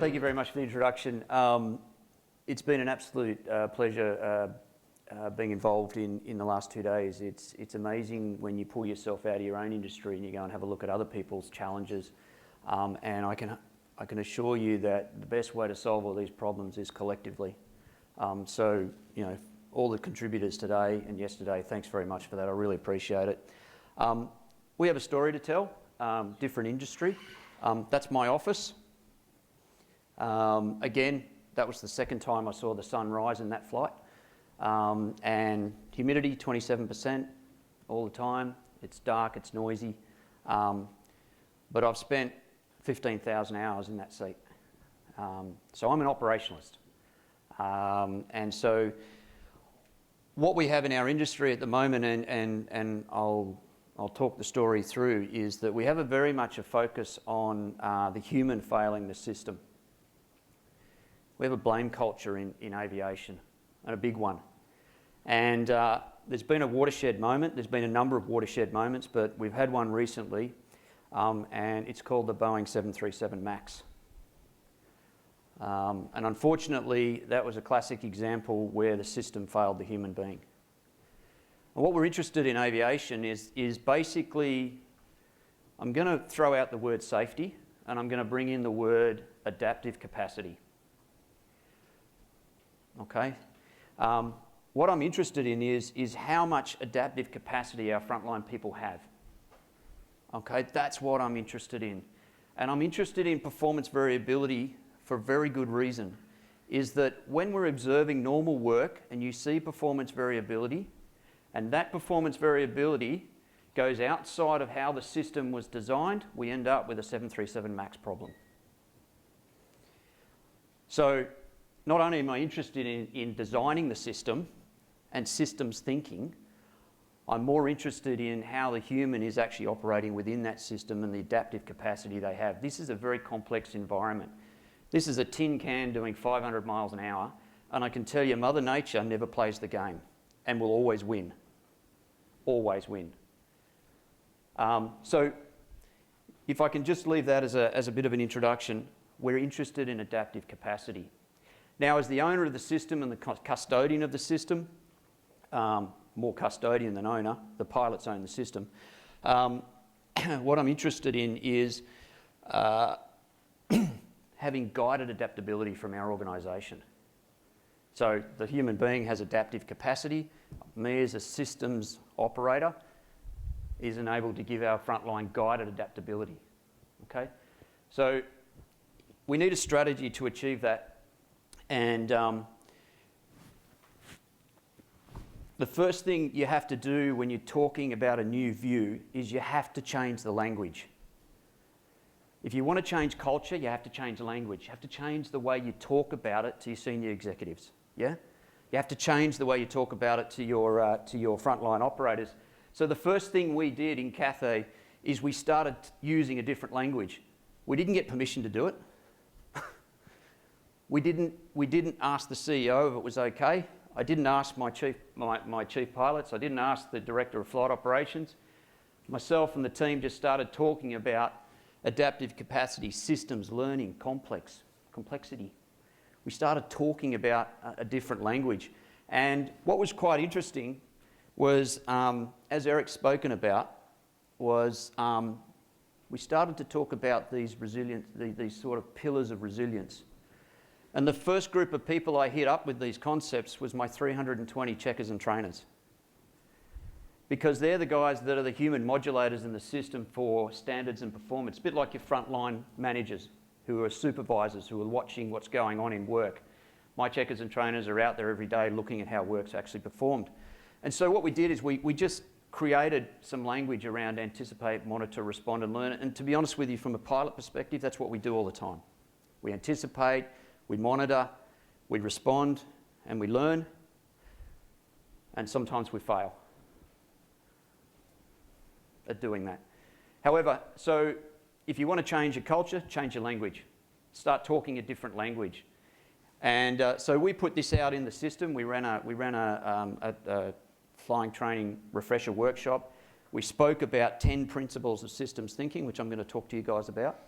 thank you very much for the introduction. It's been an absolute pleasure being involved in the last 2 days. It's amazing when you pull yourself out of your own industry and you go and have a look at other people's challenges. And I can assure you that the best way to solve all these problems is collectively. So, you know, all the contributors today and yesterday, thanks very much for that. I really appreciate it. We have a story to tell, different industry. That's my office. Again, that was the second time I saw the sun rise in that flight. And humidity, 27% all the time. It's dark, it's noisy. But I've spent 15,000 hours in that seat. So I'm an operationalist. And so what we have in our industry at the moment, and I'll talk the story through, is that we have very much a focus on the human failing the system. We have a blame culture in aviation, and a big one. And there's been a watershed moment. There's been a number of watershed moments, but we've had one recently, and it's called the Boeing 737 MAX. And unfortunately, that was a classic example where the system failed the human being. And what we're interested in aviation is basically, I'm going to throw out the word safety, and I'm going to bring in the word adaptive capacity. Okay? What I'm interested in is how much adaptive capacity our frontline people have. Okay? That's what I'm interested in. And I'm interested in performance variability for a very good reason, is that when we're observing normal work and you see performance variability, and that performance variability goes outside of how the system was designed, we end up with a 737 MAX problem. So not only am I interested in designing the system and systems thinking, I'm more interested in how the human is actually operating within that system and the adaptive capacity they have. This is a very complex environment. This is a tin can doing 500 miles an hour, and I can tell you Mother Nature never plays the game and will always win. Always win. So if I can just leave that as a bit of an introduction, we're interested in adaptive capacity. Now, as the owner of the system and the custodian of the system, more custodian than owner, the pilots own the system, what I'm interested in is having guided adaptability from our organisation. So the human being has adaptive capacity. Me as a systems operator is enabled to give our frontline guided adaptability. Okay? So we need a strategy to achieve that. And the first thing you have to do when you're talking about a new view is you have to change the language. If you want to change culture, you have to change language. You have to change the way you talk about it to your senior executives. Yeah? You have to change the way you talk about it to your frontline operators. So the first thing we did in Cathay is we started using a different language. We didn't get permission to do it. We didn't ask the CEO if it was okay. I didn't ask my chief pilots. I didn't ask the director of flight operations. Myself and the team just started talking about adaptive capacity, systems, learning, complexity. We started talking about a different language. And what was quite interesting was, as Eric's spoken about, was we started to talk about these sort of pillars of resilience. And the first group of people I hit up with these concepts was my 320 checkers and trainers. Because they're the guys that are the human modulators in the system for standards and performance, a bit like your frontline managers who are supervisors, who are watching what's going on in work. My checkers and trainers are out there every day looking at how work's actually performed. And so what we did is we just created some language around anticipate, monitor, respond and learn. And to be honest with you, from a pilot perspective, that's what we do all the time. We anticipate, we monitor, we respond, and we learn. And sometimes we fail at doing that. However, so if you want to change your culture, change your language. Start talking a different language. And so we put this out in the system. We ran a flying training refresher workshop. We spoke about 10 principles of systems thinking, which I'm going to talk to you guys about.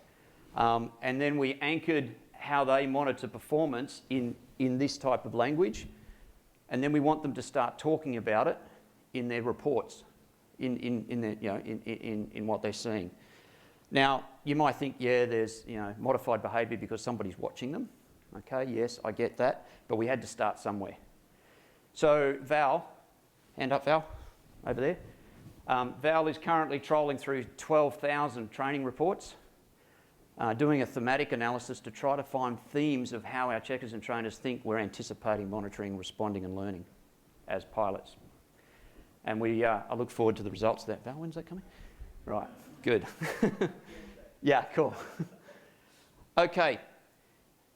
And then we anchored how they monitor performance in this type of language, and then we want them to start talking about it in their reports, in what they're seeing. Now, you might think, yeah, there's modified behaviour because somebody's watching them. Okay, yes, I get that, but we had to start somewhere. So Val, hand up Val, over there. Val is currently trolling through 12,000 training reports, doing a thematic analysis to try to find themes of how our checkers and trainers think we're anticipating, monitoring, responding and learning as pilots. And I look forward to the results of that. Val, when's that coming? Right, good. Yeah, cool. Okay,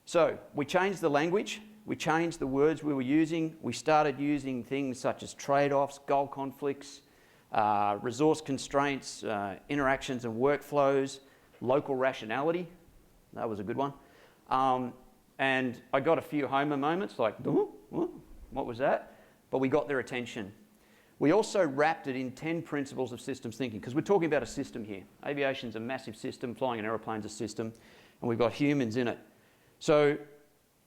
so we changed the language, we changed the words we were using, we started using things such as trade-offs, goal conflicts, resource constraints, interactions and workflows, local rationality, that was a good one. And I got a few Homer moments like, what was that? But we got their attention. We also wrapped it in 10 principles of systems thinking, because we're talking about a system here. Aviation's a massive system, flying an aeroplane's a system, and we've got humans in it. So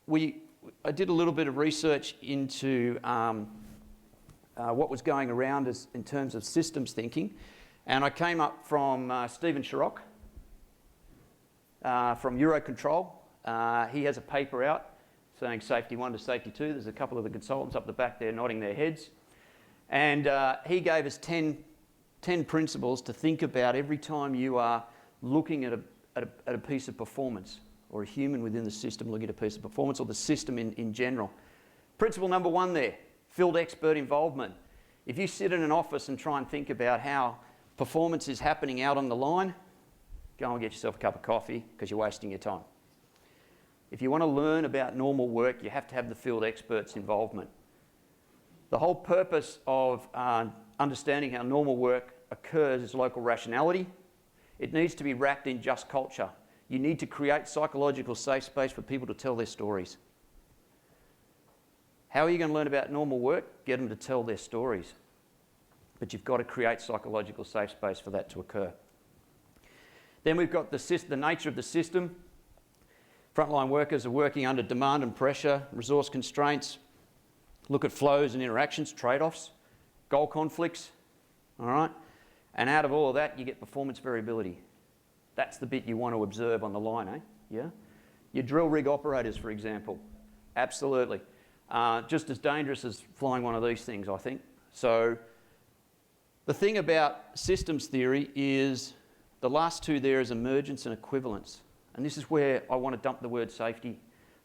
I did a little bit of research into what was going around in terms of systems thinking, and I came up from Stephen Sharrock from Eurocontrol. He has a paper out saying safety 1 to safety 2. There's a couple of the consultants up the back there nodding their heads. And he gave us 10 principles to think about every time you are looking at a piece of performance, or a human within the system looking at a piece of performance, or the system in general. Principle number 1 there, field expert involvement. If you sit in an office and try and think about how performance is happening out on the line, go and get yourself a cup of coffee because you're wasting your time. If you want to learn about normal work, you have to have the field expert's involvement. The whole purpose of understanding how normal work occurs is local rationality. It needs to be wrapped in just culture. You need to create psychological safe space for people to tell their stories. How are you going to learn about normal work? Get them to tell their stories. But you've got to create psychological safe space for that to occur. Then we've got the nature of the system. Frontline workers are working under demand and pressure, resource constraints. Look at flows and interactions, trade-offs, goal conflicts, all right? And out of all of that, you get performance variability. That's the bit you want to observe on the line, eh? Yeah? Your drill rig operators, for example, absolutely. Just as dangerous as flying one of these things, I think. So the thing about systems theory is the last two there is emergence and equivalence. And this is where I want to dump the word safety,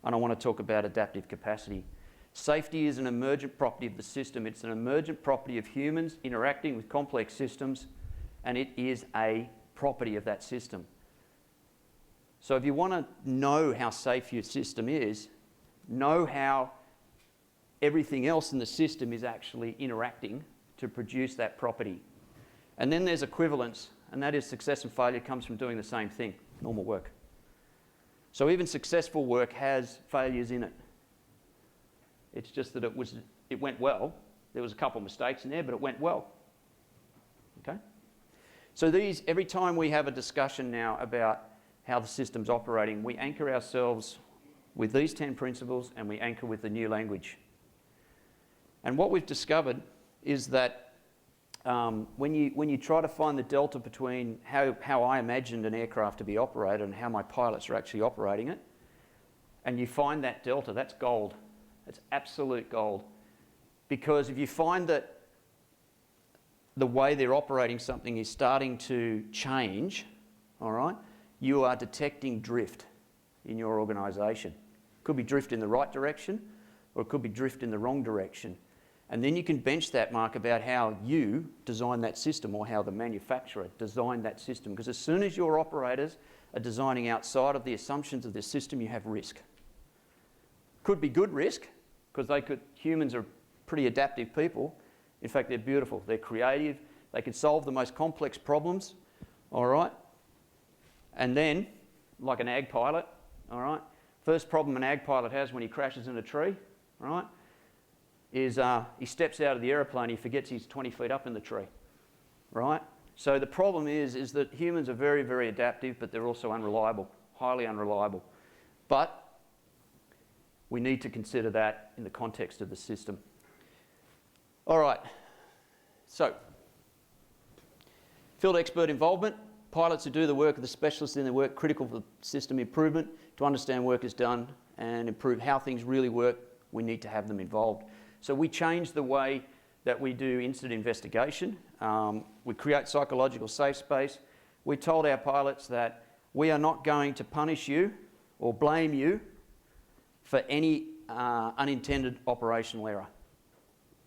and I want to talk about adaptive capacity. Safety is an emergent property of the system. It's an emergent property of humans interacting with complex systems, and it is a property of that system. So if you want to know how safe your system is, know how everything else in the system is actually interacting to produce that property. And then there's equivalence, and that is success and failure comes from doing the same thing, normal work. So even successful work has failures in it. It's just that it went well. There was a couple of mistakes in there, but it went well. Okay? So every time we have a discussion now about how the system's operating, we anchor ourselves with these 10 principles and we anchor with the new language. And what we've discovered is that when you try to find the delta between how I imagined an aircraft to be operated and how my pilots are actually operating it, and you find that delta, that's gold. It's absolute gold. Because if you find that the way they're operating something is starting to change, all right, you are detecting drift in your organisation. It could be drift in the right direction, or it could be drift in the wrong direction. And then you can bench that mark about how you design that system or how the manufacturer designed that system. Because as soon as your operators are designing outside of the assumptions of the system, you have risk. Could be good risk, because humans are pretty adaptive people. In fact, they're beautiful, they're creative, they can solve the most complex problems, all right? And then, like an ag pilot, all right? First problem an ag pilot has when he crashes in a tree, all right, is he steps out of the aeroplane, he forgets he's 20 feet up in the tree, right? So the problem is that humans are very, very adaptive, but they're also unreliable, highly unreliable. But we need to consider that in the context of the system. All right, so field expert involvement. Pilots who do the work of the specialists in their work, critical for system improvement. To understand work is done and improve how things really work, we need to have them involved. So we changed the way that we do incident investigation. We create psychological safe space. We told our pilots that we are not going to punish you or blame you for any unintended operational error.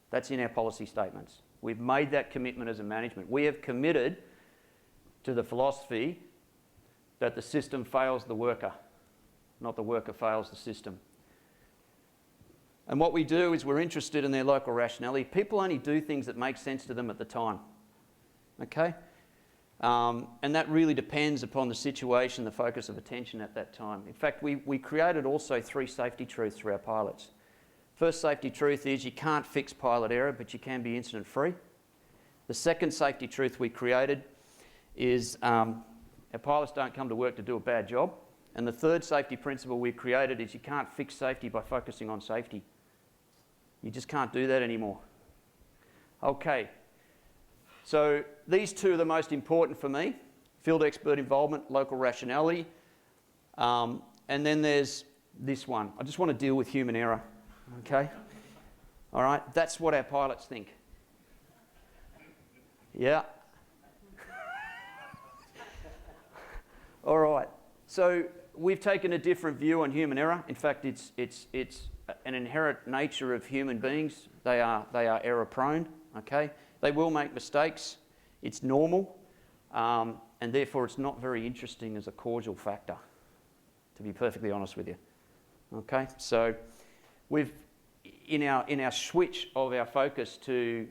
That's in our policy statements. We've made that commitment as a management. We have committed to the philosophy that the system fails the worker, not the worker fails the system. And what we do is we're interested in their local rationality. People only do things that make sense to them at the time, okay? And that really depends upon the situation, the focus of attention at that time. In fact, we created also 3 safety truths for our pilots. First safety truth is you can't fix pilot error, but you can be incident free. The second safety truth we created is our pilots don't come to work to do a bad job. And the third safety principle we created is you can't fix safety by focusing on safety. You just can't do that anymore. Okay, so these 2 are the most important for me. Field expert involvement, local rationality. And then there's this one. I just want to deal with human error, okay? All right, that's what our pilots think. Yeah. All right, so we've taken a different view on human error. In fact, it's an inherent nature of human beings. They are error prone, okay? They will make mistakes. It's normal, and therefore it's not very interesting as a causal factor, to be perfectly honest with you, okay? So we've, in our switch of our focus to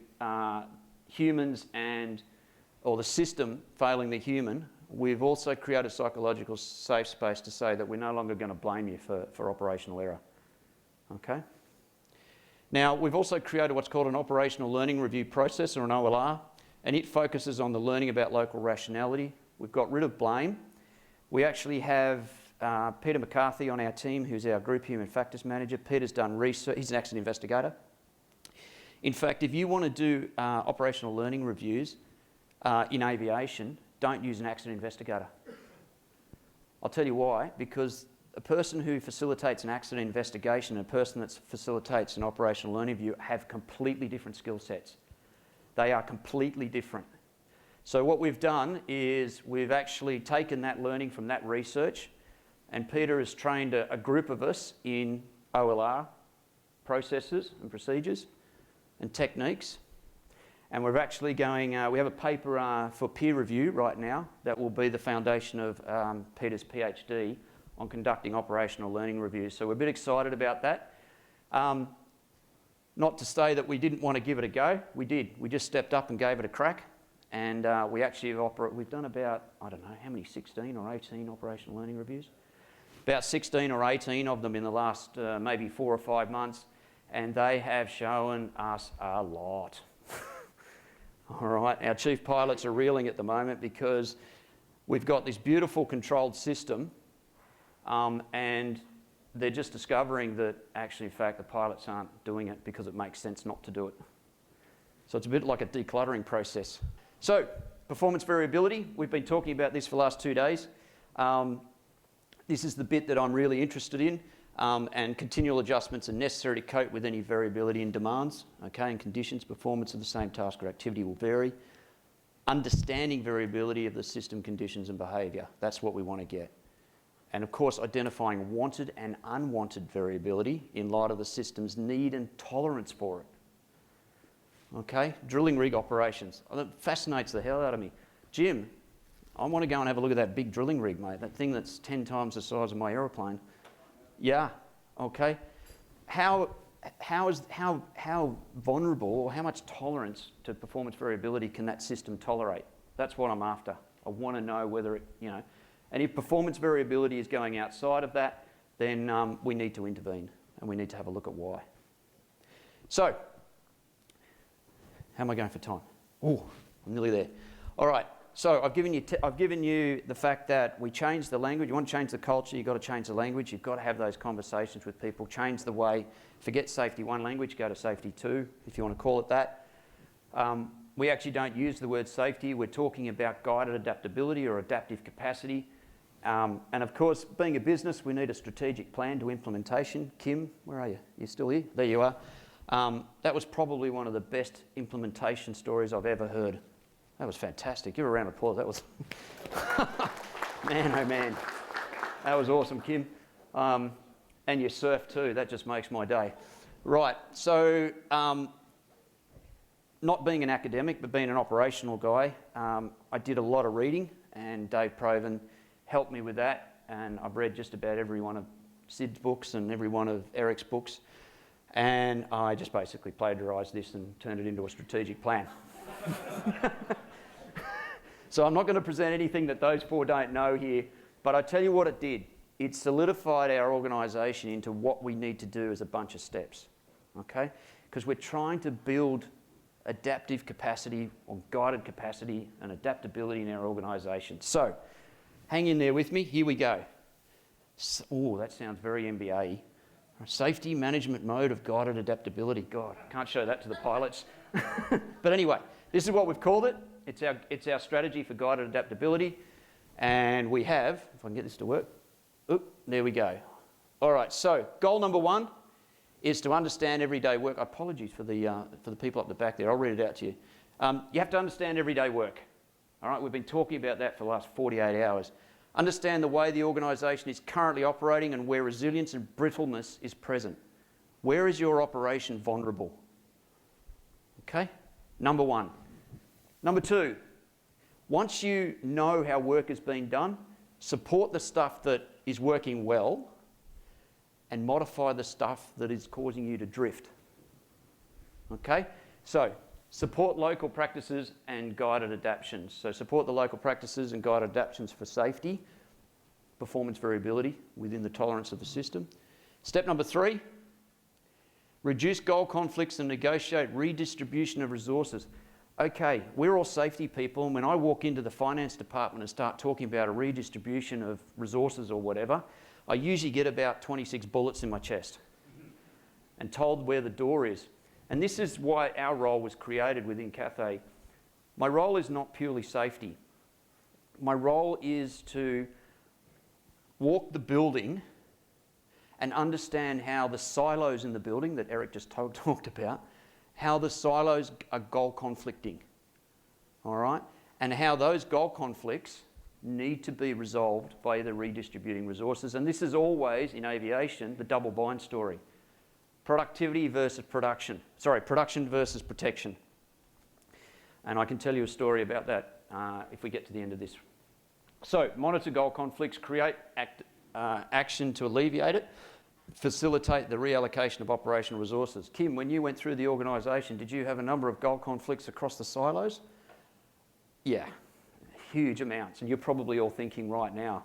humans or the system failing the human, we've also created a psychological safe space to say that we're no longer going to blame you for operational error. Okay? Now, we've also created what's called an operational learning review process, or an OLR, and it focuses on the learning about local rationality. We've got rid of blame. We actually have Peter McCarthy on our team, who's our Group Human Factors Manager. Peter's done research. He's an accident investigator. In fact, if you want to do operational learning reviews in aviation, don't use an accident investigator. I'll tell you why. Because a person who facilitates an accident investigation and a person that facilitates an operational learning review have completely different skill sets. They are completely different. So what we've done is we've actually taken that learning from that research, and Peter has trained a group of us in OLR processes and procedures and techniques. And we're actually going, we have a paper for peer review right now that will be the foundation of Peter's PhD on conducting operational learning reviews. So we're a bit excited about that. Not to say that we didn't want to give it a go. We did. We just stepped up and gave it a crack. And we actually we've done about, I don't know, how many, 16 or 18 operational learning reviews? About 16 or 18 of them in the last maybe 4 or 5 months. And they have shown us a lot. All right, our chief pilots are reeling at the moment because we've got this beautiful controlled system, and they're just discovering that actually, in fact, the pilots aren't doing it because it makes sense not to do it. So it's a bit like a decluttering process. So, performance variability, we've been talking about this for the last 2 days. This is the bit that I'm really interested in. And continual adjustments are necessary to cope with any variability in demands, okay, and conditions. Performance of the same task or activity will vary. Understanding variability of the system conditions and behaviour, that's what we want to get. And of course, identifying wanted and unwanted variability in light of the system's need and tolerance for it. Okay, drilling rig operations. That fascinates the hell out of me. Jim, I want to go and have a look at that big drilling rig, mate, that thing that's 10 times the size of my aeroplane. Yeah, okay. How vulnerable or how much tolerance to performance variability can that system tolerate? That's what I'm after. I want to know whether it, and if performance variability is going outside of that, then we need to intervene and we need to have a look at why. So, how am I going for time? Oh, I'm nearly there. All right, so I've given you the fact that we change the language. You want to change the culture, you've got to change the language. You've got to have those conversations with people, change the way. Forget safety 1 language, go to safety 2, if you want to call it that. We actually don't use the word safety. We're talking about guided adaptability or adaptive capacity. And of course, being a business, we need a strategic plan to implementation. Kim, where are you? You still here? There you are. That was probably one of the best implementation stories I've ever heard. That was fantastic. Give her a round of applause. That was, man, oh man. That was awesome, Kim. And you surf too. That just makes my day. Right, so not being an academic, but being an operational guy, I did a lot of reading, and Dave Proven helped me with that. And I've read just about every one of Sid's books and every one of Eric's books. And I just basically plagiarised this and turned it into a strategic plan. So I'm not going to present anything that those 4 don't know here, but I tell you what it did. It solidified our organisation into what we need to do as a bunch of steps, okay? Because we're trying to build adaptive capacity or guided capacity and adaptability in our organisation. So hang in there with me. Here we go. Oh, that sounds very MBA-y. Safety management mode of guided adaptability. God, can't show that to the pilots. But anyway, this is what we've called it. It's our strategy for guided adaptability. And we have, if I can get this to work, oop, there we go. All right, so goal number 1 is to understand everyday work. Apologies for the people up the back there. I'll read it out to you. You have to understand everyday work. All right, we've been talking about that for the last 48 hours. Understand the way the organisation is currently operating and where resilience and brittleness is present. Where is your operation vulnerable? Okay, number 1. Number 2, once you know how work is being done, support the stuff that is working well and modify the stuff that is causing you to drift. Okay, so support local practices and guided adaptations. So support the local practices and guided adaptations for safety, performance variability within the tolerance of the system. Step number 3, reduce goal conflicts and negotiate redistribution of resources. Okay, we're all safety people, and when I walk into the finance department and start talking about a redistribution of resources or whatever, I usually get about 26 bullets in my chest and told where the door is. And this is why our role was created within Cathay. My role is not purely safety. My role is to walk the building and understand how the silos in the building that Eric just talked about, how the silos are goal conflicting, all right? And how those goal conflicts need to be resolved by either redistributing resources. And this is always, in aviation, the double bind story. Productivity versus production. Sorry, production versus protection. And I can tell you a story about that if we get to the end of this. So, monitor goal conflicts, create action to alleviate it, facilitate the reallocation of operational resources. Kim, when you went through the organisation, did you have a number of goal conflicts across the silos? Yeah, huge amounts, and you're probably all thinking right now.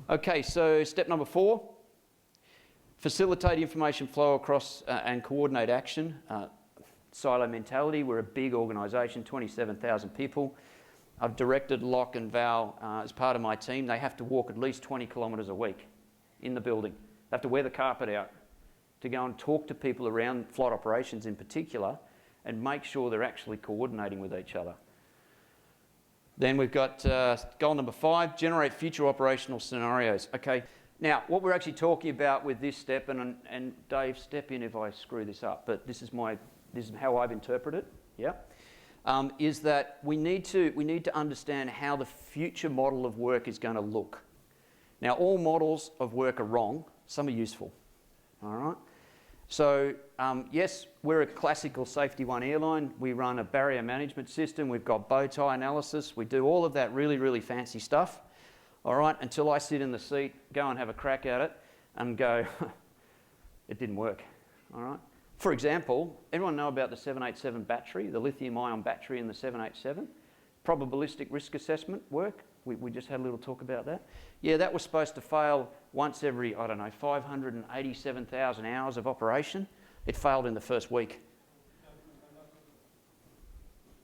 Okay, so step number 4, facilitate information flow across and coordinate action. Silo mentality, we're a big organisation, 27,000 people. I've directed Locke and Val as part of my team. They have to walk at least 20 kilometres a week in the building. They have to wear the carpet out to go and talk to people around flight operations in particular and make sure they're actually coordinating with each other. Then we've got goal number 5, generate future operational scenarios. Okay, now what we're actually talking about with this step, and Dave, step in if I screw this up, but this is how I've interpreted it, yeah, is that we need to understand how the future model of work is going to look. Now, all models of work are wrong. Some are useful, all right? So, yes, we're a classical Safety 1 airline. We run a barrier management system. We've got bow tie analysis. We do all of that really, really fancy stuff, all right, until I sit in the seat, go and have a crack at it and go, it didn't work, all right? For example, everyone know about the 787 battery, the lithium-ion battery in the 787? Probabilistic risk assessment work. We just had a little talk about that. Yeah, that was supposed to fail once every, 587,000 hours of operation. It failed in the first week.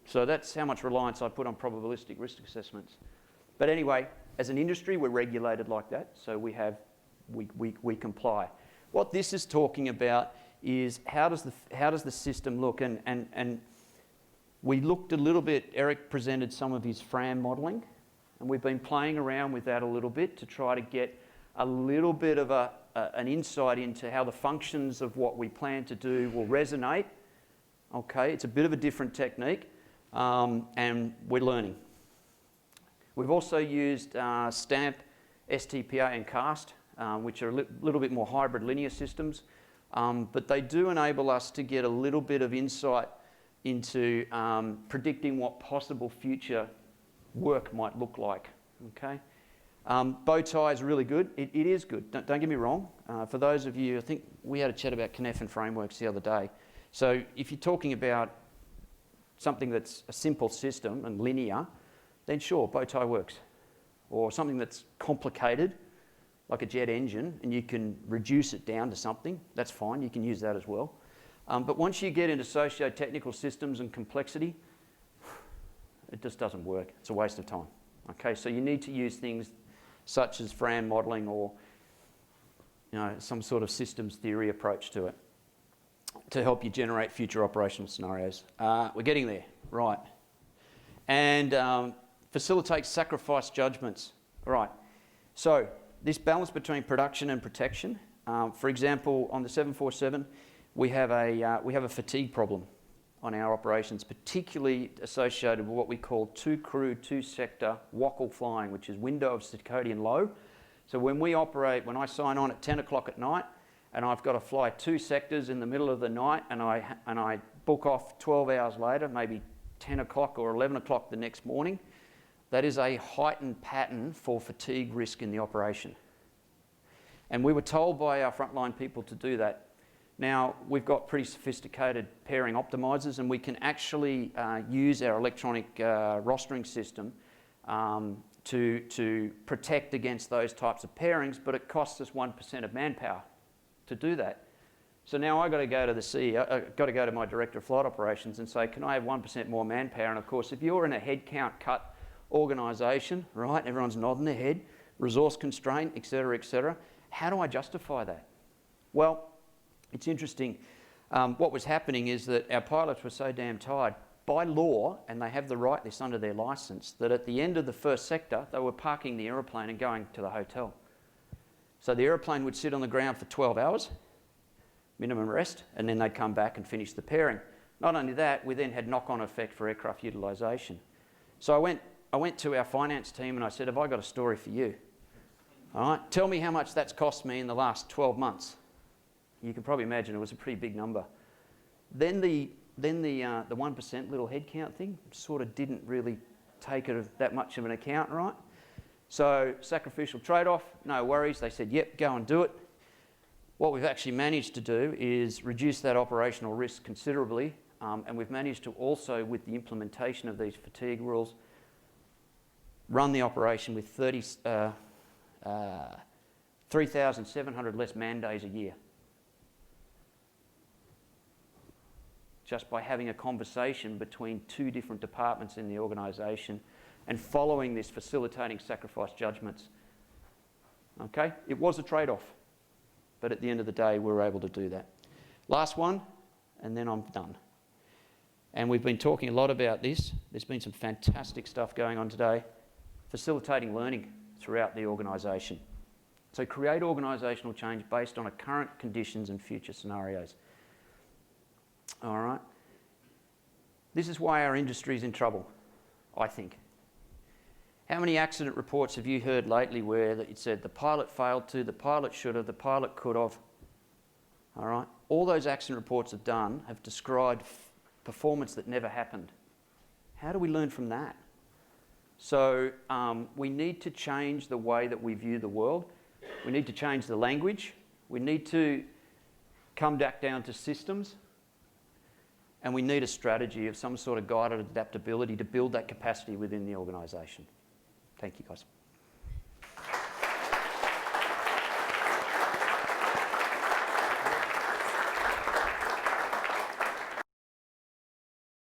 So that's how much reliance I put on probabilistic risk assessments. But anyway, as an industry, we're regulated like that, so we comply. What this is talking about is how does the system look? And we looked a little bit, Eric presented some of his FRAM modelling, and we've been playing around with that a little bit to try to get a little bit of an insight into how the functions of what we plan to do will resonate. Okay, it's a bit of a different technique, and we're learning. We've also used STAMP, STPA and CAST, which are a little bit more hybrid linear systems, but they do enable us to get a little bit of insight into predicting what possible future work might look like. Okay, Bowtie is really good. It is good. Don't get me wrong. For those of you, I think we had a chat about Cynefin frameworks the other day. So if you're talking about something that's a simple system and linear, then sure, Bowtie works. Or something that's complicated, like a jet engine, and you can reduce it down to something, that's fine, you can use that as well. But once you get into socio-technical systems and complexity, it just doesn't work. It's a waste of time. Okay, so you need to use things such as FRAM modelling or some sort of systems theory approach to it to help you generate future operational scenarios. We're getting there, right. And facilitate sacrifice judgments. All right, so this balance between production and protection. For example, on the 747, we have a fatigue problem on our operations, particularly associated with what we call two crew, two sector WOCL flying, which is window of circadian low. So when we operate, when I sign on at 10 o'clock at night, and I've got to fly two sectors in the middle of the night, and I book off 12 hours later, maybe 10 o'clock or 11 o'clock the next morning, that is a heightened pattern for fatigue risk in the operation. And we were told by our frontline people to do that. Now, we've got pretty sophisticated pairing optimizers, and we can actually use our electronic rostering system to protect against those types of pairings, but it costs us 1% of manpower to do that. So now I've got to go to the CEO, I've got to go to my director of flight operations and say, can I have 1% more manpower? And of course, if you're in a headcount cut organisation, right, everyone's nodding their head, resource constraint, et cetera, how do I justify that? Well, it's interesting. What was happening is that our pilots were so damn tired, by law, and they have the right this under their licence, that at the end of the first sector, they were parking the aeroplane and going to the hotel. So the aeroplane would sit on the ground for 12 hours, minimum rest, and then they'd come back and finish the pairing. Not only that, we then had knock-on effect for aircraft utilisation. So I went to our finance team and I said, have I got a story for you? All right, tell me how much that's cost me in the last 12 months. You can probably imagine it was a pretty big number. Then the 1% little headcount thing sort of didn't really take it that much of an account, right? So sacrificial trade-off, no worries. They said, yep, go and do it. What we've actually managed to do is reduce that operational risk considerably, and we've managed to also, with the implementation of these fatigue rules, run the operation with 3,700 less man days a year. Just by having a conversation between two different departments in the organisation and following this facilitating sacrifice judgments. Okay, it was a trade-off, but at the end of the day, we were able to do that. Last one, and then I'm done. And we've been talking a lot about this. There's been some fantastic stuff going on today. Facilitating learning throughout the organisation. So create organisational change based on current conditions and future scenarios. All right. This is why our industry is in trouble, I think. How many accident reports have you heard lately where it said the pilot failed to, the pilot should have, the pilot could have? All right. All those accident reports have described performance that never happened. How do we learn from that? So we need to change the way that we view the world. We need to change the language. We need to come back down to systems. And we need a strategy of some sort of guided adaptability to build that capacity within the organisation. Thank you, guys.